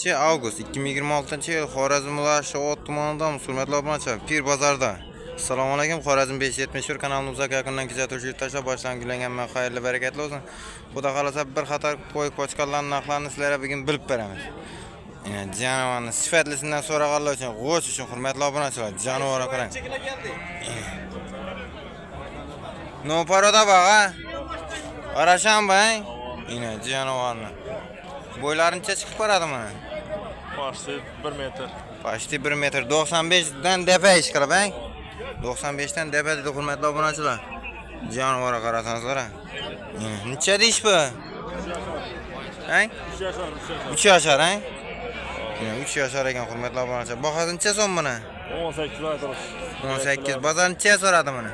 avgust 2026-yil Xorazm viloyati Ot tumanidan hurmatli obunachilar Pir bozorda. Assalomu alaykum. Xorazm 571 kanalimiz yakundan kuzatuvchi yurtdoshlar boshlangan men xayrli barakatli olsun. Xudo xolasa bir qator qo'y qo'chqorlarning narxlarini sizlarga bugun bilib beramiz. Janovarni sifatlisidan so'raganlar uchun g'o'sh uchun hurmatli obunachilar janovar qarang. No paroda baqa. Qarasham bang. Ina janovarni. Bo'ylarincha chiqib boradi mana. Pashti 1 metr. Pashti 1 metr 95 dan depa ish qilib bang. 95 dan depa dedi hurmatli obunachilar. Janovarga qarasanizlar. Necha deyish bu? Hang? 3 yashar, hang? 3 yashar ekan hurmatli obunachilar. Bahasi necha so'm buni? 18 aytamiz. 18. Bozor necha so'radi buni?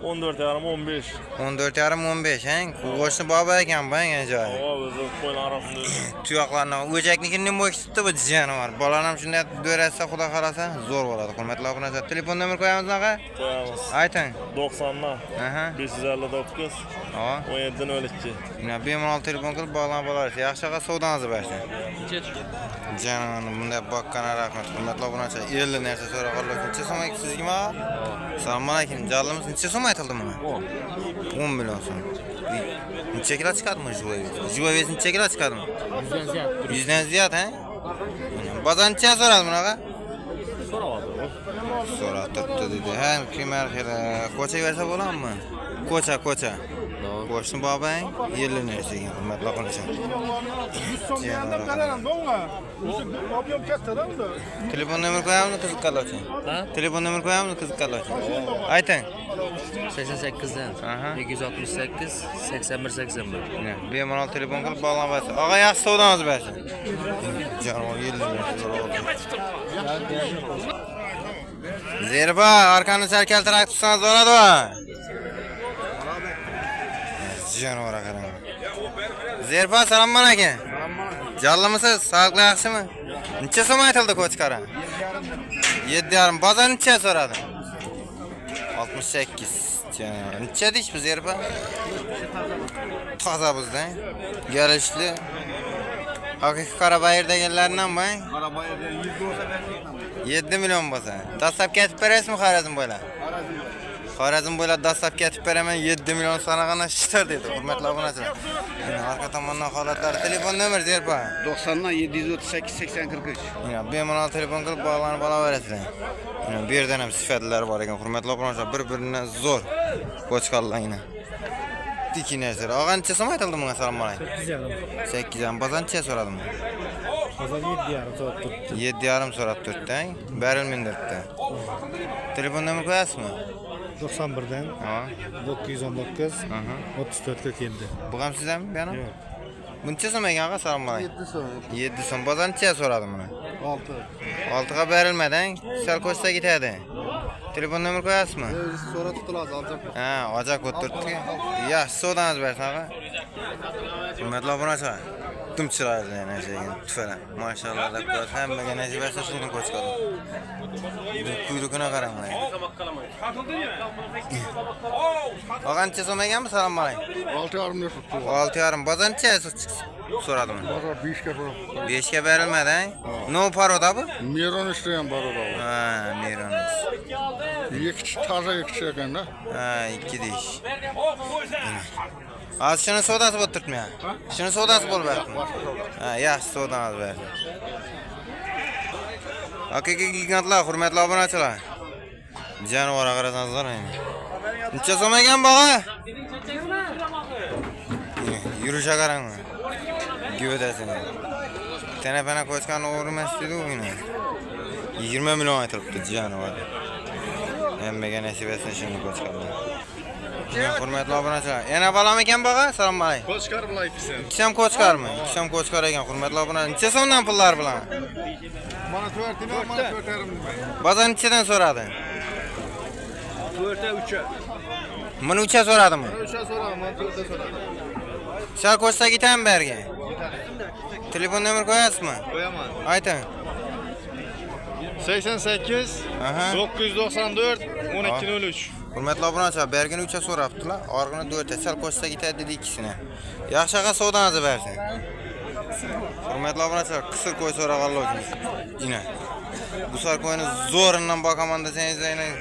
14,5 15. 14,5 hang? Qo'shni bobo ekan bang joy. O'zi qo'ylar arasida. Tuyoqlarni o'jaknikini nima o'kitdi bu janovar. Bolalar ham shunday do'rasa xudo xolasa zo'r bo'ladi hurmatli obunachilar. Telefon nomer qo'yamiz naqa? Qo'yamiz. Ayting. 90dan. Aha. 559 Ha. 1702. Ina bemalol telefon qilib bog'lanib olasiz. Yaxshiga savdoningizni bersin. Janovarni bunday boqqan rahmat hurmatli obunachilar. 50 narsa so'raganlar uchun necha so'm sizga? Assalomu alaykum. Jallimiz necha so'm aytildi buni? 10 million so'm. Necha kilo chiqadimi juvayez? Juvayez necha kilo chiqadimi? 100dan ziyod, ha? Bozor necha so'radi bunaqa? So'rab turibdi dedi. Ha, kimlar ko'chaga bersa bo'ladimi? Ko'cha. Qo'shni bobang 50 narsa ekan hurmatli obunachilar. Telefon nomer qo'yamizmi qiziqqanlar uchun? Telefon nomer qo'yamizmi qiziqqanlar uchun? Ayting. 88dan 268 81 81. Bemalol telefon qilib bog'lanib olasiz. Og'a yaxshi savdoningizni bersin. Janovar 50 narsa Zerba, arkani sarkaltirib tutsangiz bo'ladimi? Janovar qarang. Zerba, assalomu alaykum. Jallimisiz? Sog'lik yaxshimi? Necha so'm aytildi ko'chqara? 7,5. Bozor necha so'radi? 68. Necha deyish biz Zerba? Toza bizdan. Galishli. Haqiqiy Qarabayirdagilardan bang. Qarabayirda 100 bo'lsa bersin. 7 million bo'lsa. Dastlab ketib berasizmi Xorazm bo'ylab? Xorazm bo'ylab dastlab ketib beraman 7 million sanag'ana shitar dedi. Hurmatli obunachilar. Orqa tomondan holatlar. Telefon nomer Zerba. 90dan 738 80 43. Bemalol telefon qilib bog'lanib olaverasizlar. Bu yerdan ham sifatlari bor ekan. Hurmatli obunachilar, bir-biridan zo'r qo'chqorlar. Ikki narsa. Og'a necha so'm aytildi bunga? Assalomu alaykum. 8,5. Bozor necha so'radimi? Bozor 7,5 so'rab turibdi. 7,5 so'rab turibdi. Berilmindiribdi. Telefon nomer qo'yasizmi? 91dan 919 34 47. Bu ham sizlarmi bu yana? Yo'q. Buncha so'm ekan og'a? Assalomu alaykum. 7 so'm. 7 so'm. Bozor necha so'radi buni? 6. 6 ga berilmadi. Sal ko'chsa ketadi. Telefon nomer qo'yasizmi? So'ra tutiladi olacak. Ha, ojak o'tiribdi. Yaxshi savdoningizni bersin og'a. Hurmatli obunachilar. Tumchilarni yana ekan tufala. Mashallah deb qo'yadi. Hammaga nasib etsa shuni qo'chqadi. Kuyrugini qarang mana. Og'a necha so'm ekanmi? Assalomu alaykum. 6,5 ne tuttu. 6,5. Bozor necha so'radimi? Bozor 5 ga so'ra. 5 ga berilmadi. No paroda bu? Miron isteyen var orada. Ha, Mironis. Taze ekşi ekan da. Ha, 2 deyish. Az shuni savdosi bo'lib turibmi? Shuni savdosi bo'lib berdi. Ha, yaxshi savdoningizni berdi. Haqiqiy gigantlar, hurmatli obunachilar. Janovar qarasanizlar endi. Necha so'm ekan bog'a? Yurisha qarang. Gövdasini. Tanapana qo'chqarni o'rmas dedi u meni. 20 million aytilibdi janovar. Hammaga nasib etsin shuni qo'chqarlar. Hurmatli obunachilar. Yana balam ekan bog'a? Assalomu alaykum. Qo'chqar bilan ikkisi. Ikkisi ham qo'chqarmi? Ikkisi ham qo'chqar ekan hurmatli obunachilar. Necha so'mdan pullar bilan? Bana 4 dinar, bana 4,5. Bozor nechadan so'radi? 4'e 3'e. Buni 3 so'radimi? 3'e so'ra, bana 4'e so'ra. Sal ko'chsa ketam berga. Telefon nomer qo'yasizmi? Qo'yaman. Ayting. 88 Aha. 994 1203. Hurmatli obunachilar, bergini 3 so'rabdilar. Orqini 4 sal qo'shsa ketadi dedi ikkisini. Yaxshiga savdoningizni bersin. Hurmatli obunachilar, qisir qo'y so'rag'anlar uchun. Ina. Qisir qo'yni zo'rindan boqaman desangiz, aynan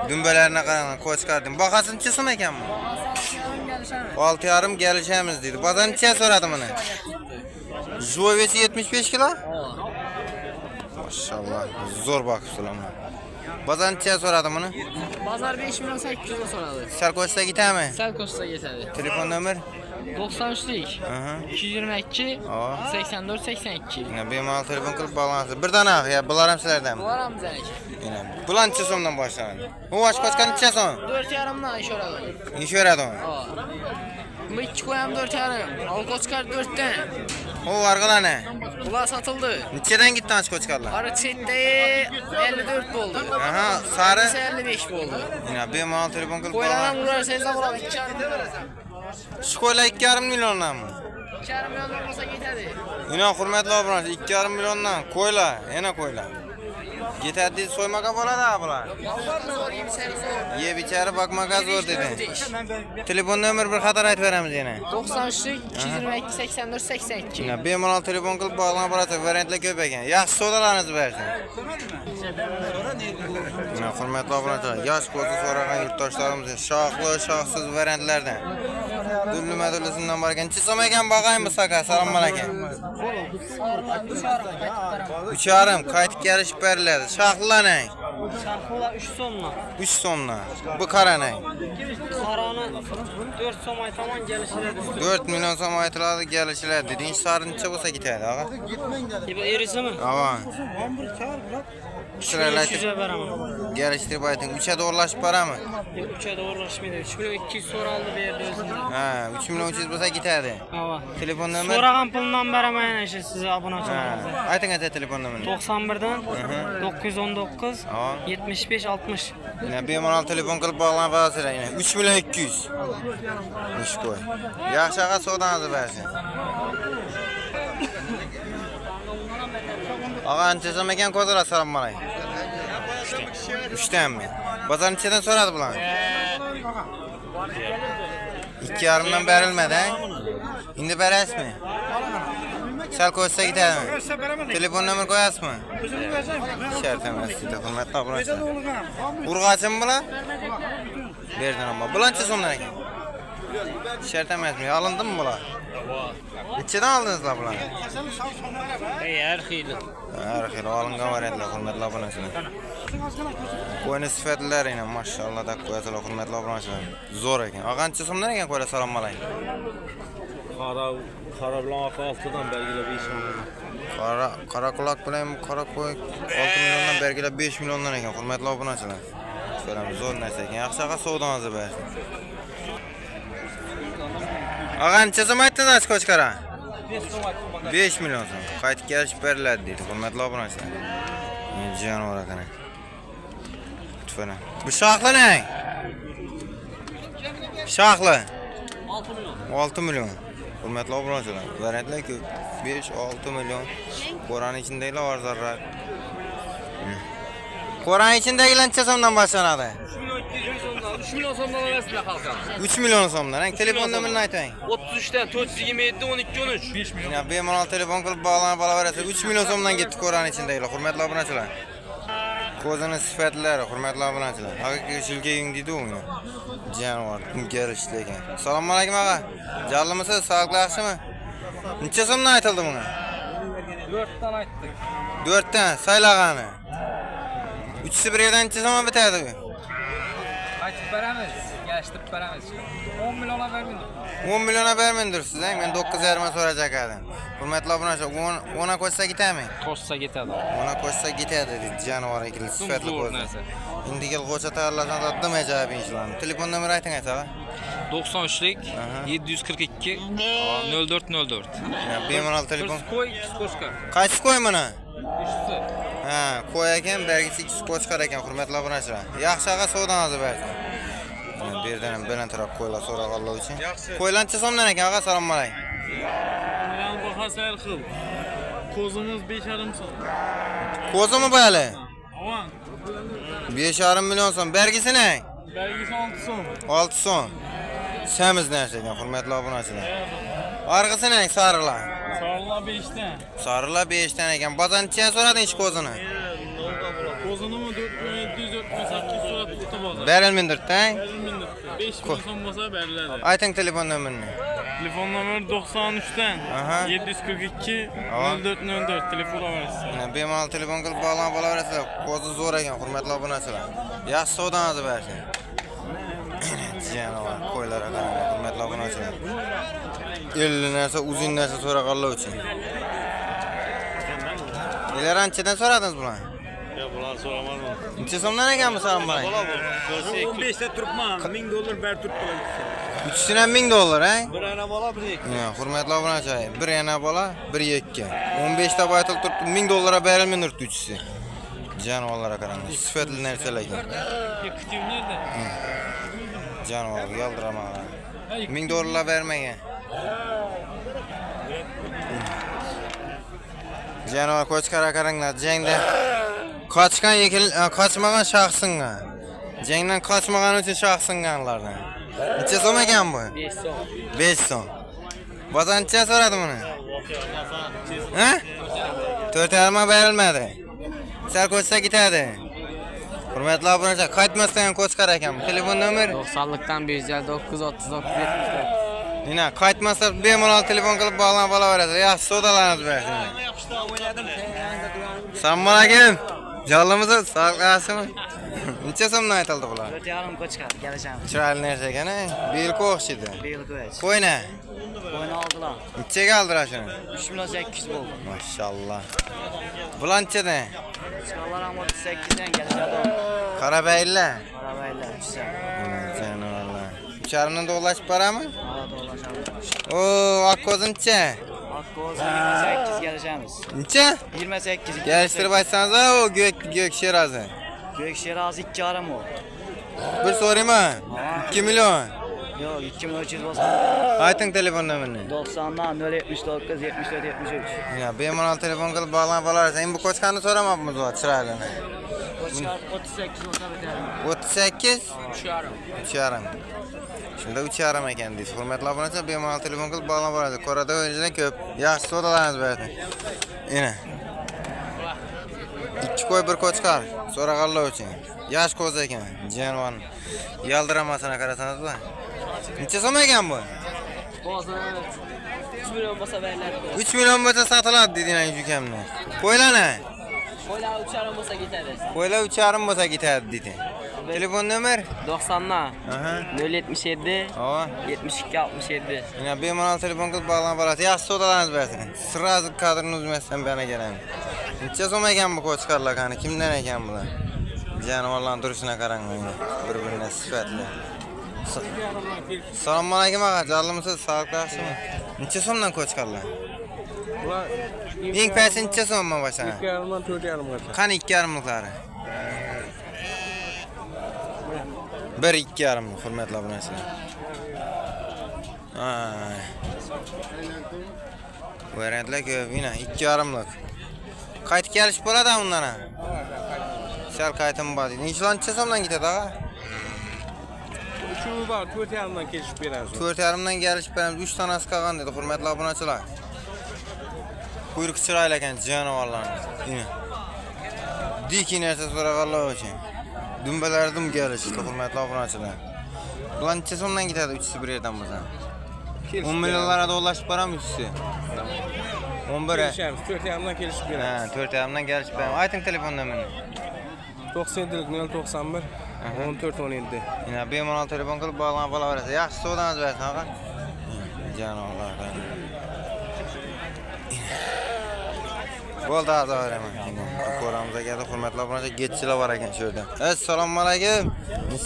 dumbalarına qarang, qo'y chiqardim. Bahasini so'm ekanmi? 6,5 gelişemiz dedi. Bazan necha so'radi buni? Jovesi 75 kilo? Maşallah. Zo'r boqibsizlar. Bazan necha so'radi buni? Bazar 5 milyon 800 so'radi. Sal ko'chsa ketami? Sal ko'chsa ketadi. Telefon nomer? 93'lik. 222 Aa. 84 82. Yine bemalol telefon qilib bog'lanasiz. Birdan aq ya, bular ham sizlardanmi? Bular ham bizaniki. Yine. Bular necha so'mdan boshlanadi? Bu osh ko'chgan necha so'm? 4,5 dan ish oladi. Ish beradi u. Bu ikki qo'y ham 4,5. Al ko'chkar 4 dan. O arqalani. Ular satıldı. Nechadan gitti osh ko'chganlar? Qari chetda 54 bo'ldi. Aha, sari. 55 bo'ldi. Yine bemalol telefon qilib Qo'ylar ham bog'lan. ular sezda bo'ladi. 2,5 berasan. Shu qo'ylar 2,5 milliondanmi? 2,5 milliondan bo'lsa ketadi. Yine hurmatli obunachi 2,5 milliondan qo'ylar, yana qo'ylar. Ketadi deb so'ymaga bo'ladi bular. Zo'r yemsari zo'r. Yeb ichari bakmaga zo'r dedi. Telefon nomer bir xatar aytib beramiz yana. 93'lik 222 84 82. Yine bemalol telefon qilib bog'lanib borasiz, variantlar ko'p ekan. Yaxshi savdolarni bersin. Yine hurmatli obunachilar, yosh ko'zi so'ragan yurtdoshlarimiz shohli, shohsiz variantlardan. Dulluma-dullisidan bor ekan. Necha so'm ekan bag'aymiz aka? Assalomu alaykum. 3,5 qaytib kelishib beriladi. Shohlilarning Şarkılar 3 so'mdan. 3 so'mdan. Bu qaraning Sarani 4 so'm aytaman gelişiladi. 4 milyon so'm aytiladi, kelishiladi. Dedingiz sari necha bo'lsa ketadi, aga? Bu erisimi? Ava. Shiraylar 300'e beraman. gelishtirib ayting. 3'e doğrulashib borami? Yok 3'e doğrulaşmaydı. 3 milyon 200 so'ra aldı bu yerda o'zimda. Ha, 3 milyon 300 bo'lsa ketadi. Ava. Telefon nomer? So'ragan puldan beraman ana shu siz obunachilaringiz. Ayting aka telefon nomerini. 91'dan 919 Ava. 75 60. Yine bemalol telefon qilib bog'lanib borasizlar yine. 3 milyon 200. Ish qo'y. Yaxshi aga savdoningizni bersin. Aga ancha so'm ekan ko'zlar, assalomu alaykum. 3danmi? Bozor nechadan so'radi bular? 2,5 dan berilmadi, ha? Endi berasizmi? Sal ko'rsa ketadimi? Telefon nomer qo'yasizmi? Shart emas, juda hurmatli obunachilar. Urg'achimi bular? Berdan amma. Bular necha so'mdan ekan? Shart emasmi? Olindimi bular? Nechadan oldingizlar bularni? Har xil. Har xil olingan variantlar, hurmatli obunachilar. Qo'yni sifatlari yana mashallah deb qo'yasizlar, hurmatli obunachilar. Zo'r ekan. Qancha so'mdan ekan qo'ylar? Assalomu alaykum. Qara bilan oq 6dan belgilab 5 million. Qora quloq bilan qora qo'y 6 milliondan belgilab 5 milliondan ekan, hurmatli obunachilar. Ko'ramiz, zo'r narsa ekan. Yaxshi aqa savdoningizni bersin. Ağa necha so'm aytdingiz ko'chqara? 5 milyon so'm. Qaytib kelishib beriladi dedi, hurmatli obunachilar. Jonivor akana. Tufana. Bu shoxli ne? Shoxli 6 milyon. Hurmatli obunachilar, variantlar ko'p. 5-6 milyon. Qo'raning ichidagi arzonroq. Qo'raning ichidagi necha so'mdan boshlanadi? 3 milyon so'mdan olasizlar xalqqa. 3 milyon so'mdan. Telefon nomerini ayting. 33 dan 427 12 13. 5 milyon. Ya bemalol telefon qilib bog'lanib olaverasiz. 3 milyon so'mdan ketdi qo'raning ichidagi, hurmatli obunachilar. Ko'zini sifatlari, hurmatli obunachilar. Haqiqiy shilgaying deydi u. Jonivor, kelishdi ekan. Assalomu alaykum ağa. Jarlimisiz? Sog'lik yaxshimi? Necha so'mdan aytildi buni? 4 dan aytdik. 4 dan saylag'ani. 3'si bir yerdan necha so'mga bitadi bu? Aytib beramiz. Yaştırıp beramiz. 10 milyona vermeyin. 10 milyona bermendirsiz, ha? Men 9,5 so'rajak edim. Hurmatli obunachilar, 10 qo'shsa ketami? Koşsa ketadi. 10 qo'shsa ketadi dedi jonivor ekili sifatli qo'ydi. Endi kel qo'cha tayyorlasan tatdim ajoyib ishlarni. Telefon nomeri ayting aytadi. 93'lik 742 0404. Ya bemalol telefon. Koy, koşka. Qaysi qo'y mana? Üçüsü. Ha, qo'y ekan, bergisi 2 qo'chqar ekan, hurmatli obunachilar. Yaxshi aqa savdoningizni bersin. Bu yerdan ham balandroq qo'ylar so'rag'anlar uchun. Qo'ylancha so'mdan ekan, aqa, assalomu alaykum. Men bu hasar qil. Kozumuz 5,5 so'm. Qo'zimi bali? Avan. 5,5 milyon so'm. Bergisi ne? Belgisi 6 so'm. 6 so'm. Semiz narsa ekan, hurmatli obunachilar. Arqisi ne? Sarilar. Sağlar Sarılar 5'ten ekan. Bazan necha so'rading ish kozini? Kozunu mu 4700-4800 surat tuttu bozar. Berilmindirtding? 5 milyon son basa verirler. Ayting telefon nomerini. Telefon numara 93'ten Aha. 742 Aa. 0404 telefon numarası. Mana bemalol telefon qilib bog'lanib olaverasizlar. Ko'zi zo'r ekan, hurmatli obunachilar. Yaxshi savdoningizni bersin. Janovar, qo'ylarga qarang, hurmatli obunachilar. 50 narsa, uzun narsa so'raganlar uchun. Nelar anchadan so'radingiz bularni? Ya bular so'ramadim. Necha so'mdan ekan bu salom bolang? 15'te turpman, $1000 ber tuttular. Uchisidan $1000, ha? Bir ana bola bir iki. Ya, hurmatli obunachilar, bir yana bola, bir yakka. 15 ta baytil turibdi, $1000 berilmaydi uchisi. Janovarlarga qarang, sifatli narsalar ekan. Kütüğüm nerede? Janovar yaldirama. $1000 vermagan. Janovar ko'chqara qaranglar, jangda qochmagan shaxsingga. Jangdan qochmagan uchun shaxsinglardan. Necha so'm ekan bu? 5 so'm. 5 so'm. Bozancha so'radi buni. Ha? 4,5 ma berilmadi. Sal ko'chsa ketadi. Hurmatli obunachilar, qaytmasdan ko'chqar ekan. Telefon nomer 90'lıktan 509 39 Nina, qaytmasa bemalol telefon qilib bog'lanib olaverasiz. Yaxshi savdolarimiz bersin. Assalomu alaykum. Jonlimiz sog'liqsizmi? Necha so'mdan aytildi bular? 4,5 ko'chqar kelishamiz. Chiroyli narsa ekan, belgi o'xshaydi. Beyli ko'ch. Qo'yna. Qo'yni oldilar. Nechaga oldilar shuni? 3 milyon 800 bo'ldi. Mashallah. Bular nechadan? Chiqarlar ham 38dan kelishadi. Qarabaylar. Arabaylar tushsa. Janovarlar. $3,5 do'lashib borami? Hava dolaşamiz. Oo, akko'zincha. Akkoz 28 kelishamiz. Necha? 28. Geliştirib aytsangiz, o gök şerazi. Gök şerazi 2,5 o. Bir sorayım-mı? 2 milyon. Yok 2 milyon 300 olsa. Ayting telefon nomerini. 90'dan 079 74 73. Ya bemalol telefon qilib bog'lanib olarsiz. Endi bu ko'chqarni so'ramabmiz va chiroylini. Koçkar 38 olsa biterim. 38 3,5. 3,5. Shunda 3,5 ekan deysiz. Hurmatli obunachilar, bemalol telefon qilib bog'lanib olasiz. Qorada o'yinchilar ko'p. Yaxshi savdolarimiz bersin. Ena. 2 qo'y bir ko'chqar. So'raganlar uchun. Yosh ko'z ekan. Janovar. Yaldiramasini qarasangiz-da. Necha so'm ekan bu? Bozor 3 milyon olsa verirler. 3 milyon bo'lsa sotiladi dedinglar ukamni. Qo'ylarni. Koyla 3,5 olsa gitadi. Qo'ylar 3,5 bo'lsa ketadi dedi. Telefon nomer? 90'dan Aha. 077 Ava. 72 67. Yine bemalol telefon qilib bog'lanib olasiz. Yaxshi savdolarimiz bersin. Sразу kadrini uzmasdan bu yana kelaman. Necha so'm ekan bu ko'chqarlar qani? Kimdan ekan bular? Janovarlarning turishini qarang mana. Bir-biriga sifatli. Assalomu alaykum ağa, jonlimisiz? Sog'liq yaxshimi? Necha so'mdan ko'chqarlar? Bular Eng pasti necha so'mdan boshlanadi? 2,5'dan 4,5 gacha. Qani 2,5'liklari? 1,5 hurmatli obunachilar. Ay. Variantlar ko'p, yana 2,5'lik. Qaytib kelish bo'ladi-mi undan ham? Sal qaytim bor. Necha so'mdan ketadi ağa? Şu var 4,5'dan kelishib beramiz. 4,5dan kelishib beramiz. 3 tanasi qolgan dedi hurmatli obunachilar. Quyruq chiroyli ekan janovarlarning. Yana. Diki narsa so'raganlar uchun. Dumbalar dum kelishdi hurmatli obunachilar. Bular necha so'mdan ketadi uchisi bir yerdan bo'lsa? 10 millionlarga do'lashib boramiz uchisi. 11. Kelishamiz 4,5'dan kelishib beramiz. Ha, 4,5dan kelishib beramiz. Ayting telefon nomerini. 97'lik 091 14 17. Yana bemalol telefon qilib bog'lanib olaverasiz. Yaxshi savdoningiz bersin ağa. Janovarlar. Bo'ldi azaveraman. Ko'ramizga keldi hurmatli obunachilar, getchilar bor ekan shu yerda. Assalomu alaykum.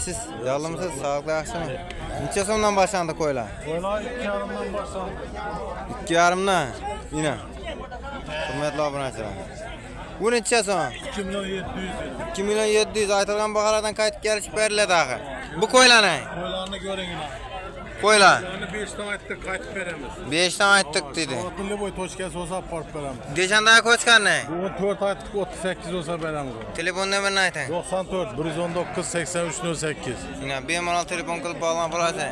Siz yollimisiz? Sog'liq yaxshimi? Necha so'mdan boshlandi qo'ylar? Qo'ylar 2,5'dan boshlanadi. 2,5dan. Ina. Hurmatli obunachilar. Bu necha so'm? 2 milyon 700. 2 milyon 700 aytilgan baholardan qaytib kelishib beriladi axir. Bu qo'ylarni? Qo'ylarni ko'ring ina. Qo'ylar. Qo'ylarni 5 dan aytdik, qaytib beramiz. 5 dan aytdik dedi. Soatli bo'y tochkasi olsa borib beramiz. Deshandaga ko'chqarni? Bu 4 aytdik, 38 olsa beramiz. Telefon nomerini ayting. 94 119 83 08. Ina bemalol telefon qilib bog'lanib olasiz.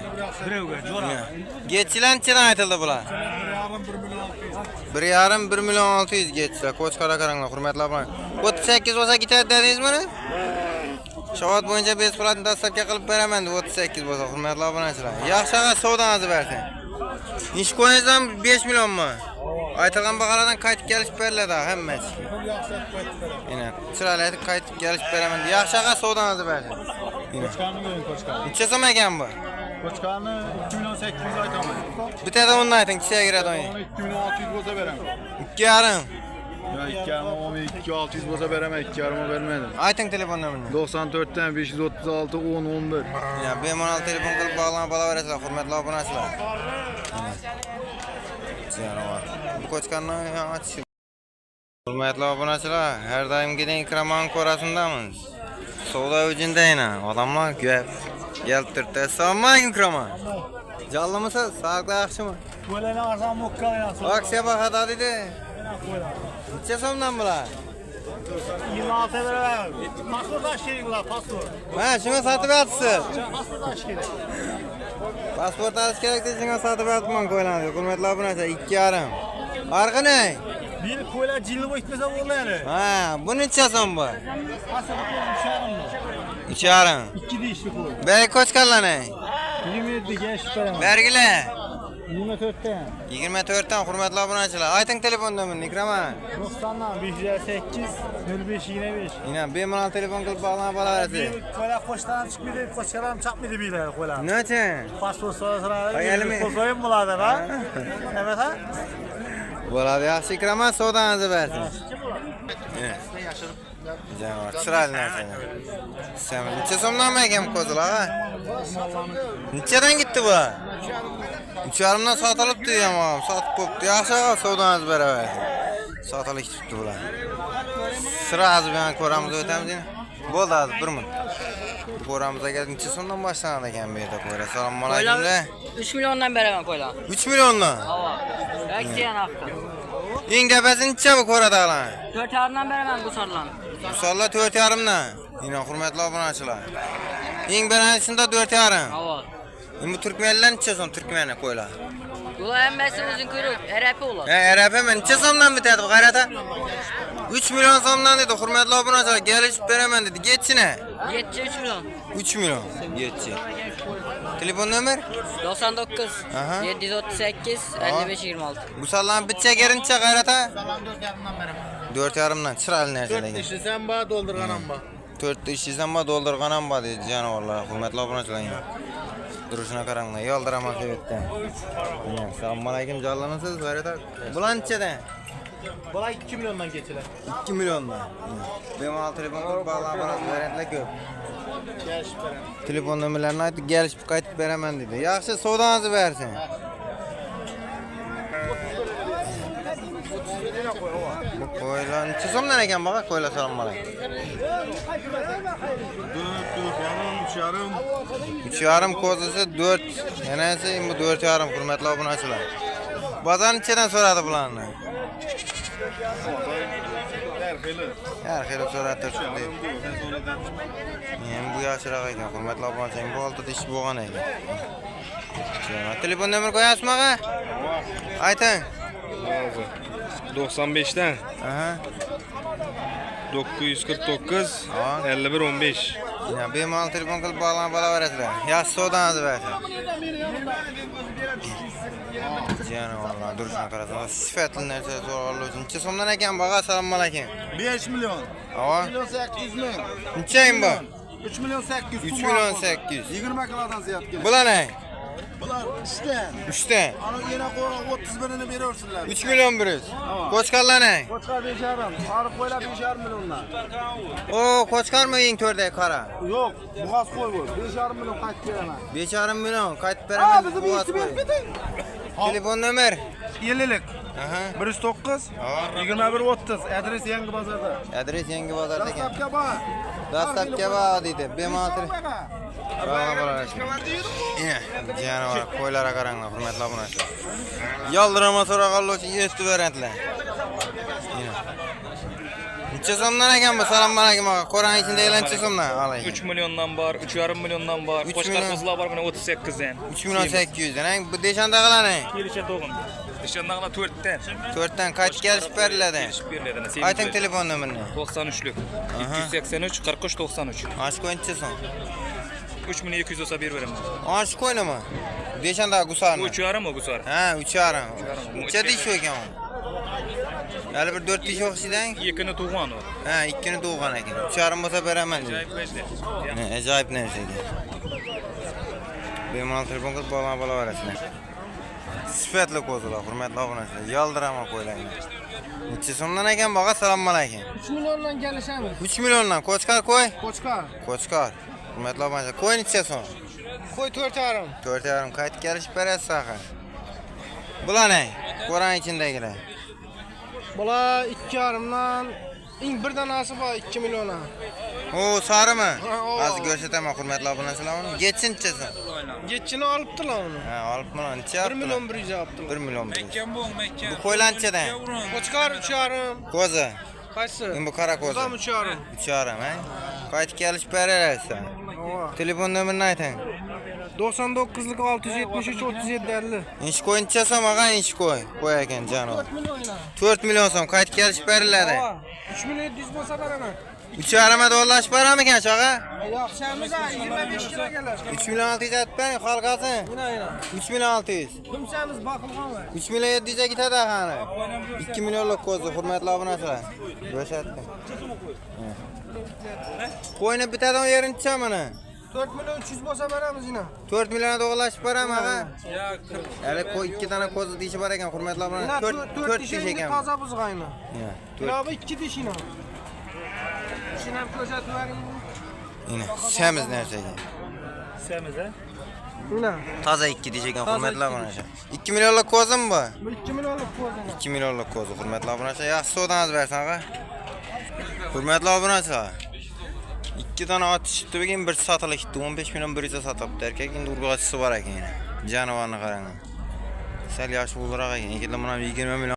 Getchilar nechadan aytildi bular? 1,5 1 milyon 600. 1,5 1 milyon 600 geçti. Koçkara karanglar hurmatli abone. 38 olsa gitar dediniz mi? Şavat boyunca 5 platini dastlabki qilib beraman deb 38 bo'lsa hurmatli obunachilar. Yaxshi aqa savdangizni bersin. Ish qo'yingizdan 5 millionmi? Aytilgan бағаlardan qaytib kelishib beriladi hammasi. Yine chiroyli aytib qaytib kelishib beraman. Yaxshi aqa savdangizni bersin. Koçkanı verin koçkanı. Necha so'm ekan bu? Koçkanı 2 milyon 800 aytaman. Bitada uni ayting, kichiga kiradi o'yin. Onu 2 milyon 600 bo'lsa beraman. 2,5. Ya 2 ama 2 600 bo'lsa beraman, 2 yarıma vermedim. Ayting telefon nomerini. 94'ten 536 10 11. Ya bemalol telefon qilib bog'lanib olaverasizlar, hurmatli obunachilar. Janovar. Bu ko'chkanni achish. Hurmatli obunachilar, har doimgidek Ikraman ko'rasindamiz. Savdo uchundayna, odamlar ko'p. Kelib turibdi. Assalomu alaykum Ikraman. Jallımısınız? Sağlıklı yaxshimi? Bo'lani arzon mukkayna. Aksiya bahada dedi. Necha so'mdan bular? 26 beraman. Pasport aşkeri bular, pasport. Ha, shunga sotib yotibsiz. Pasport aşkeri. Pasport olish kerak deb shunga sotib yotibman qo'ylanadi. Hurmatli obunachilar, 2,5. Farqi ne? Bir ko'yla jilib o'tmasa bo'ladi. Ha, bu necha so'm bu? Pasport 3,5. 2,5. 2 deyishdi qo'y. Bey ko'chkanlarni. 27 ga beraman. Bergile. 24'ten. 24'ten hurmatli obunachilar. Ayting telefon nomerini Ikraman. 90'dan 508 05 25. Yine bemalol telefon qilib bog'lanib olaverasiz. Ko'yla qo'shdan chiqmaydi, qo'shchalarım chaqmaydi beylar qo'yla. Necha? Pasport so'rasalar, Ayalimi? qo'yim bo'ladi, ha? Evet ha? Bo'ladi, yaxshi Ikraman, savdangizni bersin. Janovar, chiroyli narsa. Sen necha so'mdan ekan ko'zlar, ha? Nechadan gitti bu? 3,5dan sotilibdi ham, sotib qo'yibdi. Yaxshi savdangizni beraversin. Sotilib ketibdi bular. Sirazi bilan ko'ramiz o'tamiz endi. Bo'ldi, hozir 1 minut. Ko'ramiz agar necha so'mdan boshlanadi ekan bu yerda qo'ylar. Assalomu alaykum. 3 milyondan beraman qo'ylar. 3 milliondan. Hava. Aksiya haqda. Eng tepasi necha bu ko'radag'lar? 4,5dan beraman bu sarlan. Misollar 4,5dan. Yine hurmatli obunachilar. Eng birinchisida 4,5. Hava. Bu Türkmenlar necha so'm Türkmeni qo'ylar? Bular hammasi o'zing ko'rib, Arabi ular. Arabi men necha so'mdan bitadi bu qarata? 3 milyon so'mdan dedi hurmatli obunachilar, kelishib beraman dedi. Getchine. 3 milyon. 3 milyon. Getchi. Telefon nomer? 99 Aha. 738 55 26. Bu sallan bitcha gerincha qarata? 4,5dan chiroyli narsalar. İşte sen bana doldurganan bak. 4 ishingizdan ma doldurganim bor dedi janovarlar. Hurmatli obunachilar. Duruşuna qaranglar, yoldiraman sebepdan. Assalomu alaykum, jonlanasiz, barada. Bular nechadan? Bana 2 milyondan geçiler. 2 milyondan. Bemalol telefon qilib bog'lanib olasiz, variantlar ko'p. Telefon nomerlarini aytib, kelishib qaytib beraman dedi. Yaxshi savdangizni bersin. Qo'ylar necha so'mdan ekan baqa? Qo'ylar assalomu alaykum. 3,5 kozisi 4. Yanasi bu 4,5 hurmatli obunachilar. Bozor nechadan so'radi bularni? Har xil so'radi turibdi. Men bu yaxshiroq ekan, hurmatli obunachilar, bu oltida ish bo'lgan ekan. Telefon nomer qo'yasizmi aqa? Ayting. 95'ten Aha. 949 51 15. Ya bemalol telefon qilib bog'lanib olaverasizlar. Yaxshi savdangizni bersin. Janovarlar duruşuna qarasam, sifatli narsa so'rallar uchun necha so'mdan ekan baqa? Assalomu alaykum. 5 milyon. Hava. 1 milyon 800 ming. Nechayin bu? 3 milyon 800. 3 milyon 800. 20 kilodan ziyod keldi. Bular ne? Bular 3'ten. 3'ten. Ana yine koyun 30 birini veriyorsunlar. 3 milyon biriz. Koçkarlar ne? Koçkar 5,5. Arık koyla 5,5 milyonlar. O koçkar mı yiyin körde kara? Yok, buğaz koy bu. 5,5 milyon kaç veremez. 5,5 milyon kayıt Aa veremez. bizim bu işimiz koy. bitti. Telefon nömer? 50'lik. Aha. 109 21 30. Adres Yangi Bozorda. Adres Yangi Bozorda ekan. Dastlabki bor. Dastlabki bor deydi. Bemalol. Bana bana şimdi. Yine canavar koylara qaranglar, hurmatli obunachilar. Yoldirama so'rag'anlar uchun yetti variantlar. Yine. Necha so'mdan ekan bu? Assalomu alaykum aqa. Qo'rang ichida necha so'mdan? Alaykum. 3 milyondan var, 3,5 milyondan var. 3 Qo'shqar milyon. qizlar var buni 38 dan. 3 milyon 800 dan. Bu deshanda qilani. Kelişe doğun. Kışandağına 4'ten. 4'ten kaç gelip veriladi? Veriladi. Ayting telefon nomerini. 93'lük. 283 43 93. Aç koyunçasan. 3200 olsa bir verim. Aç koyunmu? Beşanda gusarmı? 3,5 o gusar. Ha, 3,5. Necha dish ekan? Hali bir 4 dish o'xshaydan? Yekini tug'an o. Ha, ikkini tug'an ekan. 3,5 bo'lsa beraman. Acayip verdi. Ajoyib narsa ekan. Bemalol telefon qilib bo'laverasizlar. Sifatli ko'zlar, hurmatli obunachilar. Yoldirama qo'ylayman. Necha so'mdan ekan baqa? Assalomu alaykum. 3 milliondan kelishamiz. 3 milliondan qo'chqar qo'y. Qo'chqar. Qo'chqar. Hurmatli obunachilar, qo'y necha so'm? Qo'y 4,5. 4,5 qaytib kelish berasiz axir. Bular ne? Ko'ran içindegiler. Bular 2,5dan eng bir danasi bor 2 milliondan. O sarımı? o. Az görsataman hurmatli obunachilar. Geçinchisi. Yetchini olibdilar uni. Ha, olib mana necha? 1 million 100 yaptılar. 1 million. Bu qo'ylanchadan. Qo'chqar 3,5. Ko'zi. Qaysi? Bu qara ko'zi. Buzam 3,5. 3,5 ha? Qaytib kelish berasiz. Telefon nomerini ayting. 99'lik 673 37 50. İş koy necha so'm og'a ish qo'y. Qo'y ekan janob. 4 milliondan. 4 million so'm qaytib kelish beriladi. 3 million 700 bo'lsa beraman. 3,5 dollash beramikan chog'a? Yo'q, shamiz 25 kilo kelar. 3 million 600 aytib bering, xalqasi. Aynen. 3 million 600. Kimsamiz boqilgan va. 3 million 700 ga ketadi qani. 2 millionlik ko'zi, hurmatli obunachilar. Bo'shatdim. Qo'yni bitadan yerini necha mana? 4 million 300 bo'lsa beramiz yine. 4 million do'g'lashib beraman ha. Hali qo'y 2 dona ko'zi dishi bor ekan, hurmatli obunachilar. 4 dish ekan. Toza buzg'ayni. Ya, Bunaqa 2 dish yine. Shuni ham ko'rsatib bering. Yine semiz narsaga. Semiz ha? Yine. Toza 2 dish ekan, hurmatli obunachilar. 2 millionlik ko'zim bu. Bu 2 millionlik ko'zini. 2 millionlik ko'zi, hurmatli obunachilar. Yaxshi savdangiz bersin ha. Hurmatli obunachilar. 2 dona ot tushibdi, bugun bir sotilishdi. 15 million 100 sotibdi. Erkak endi urg'ochisi bor ekan yana. Jonivorni qarang. Sal yosh bo'ldiroq ekan. Endi mana 20 million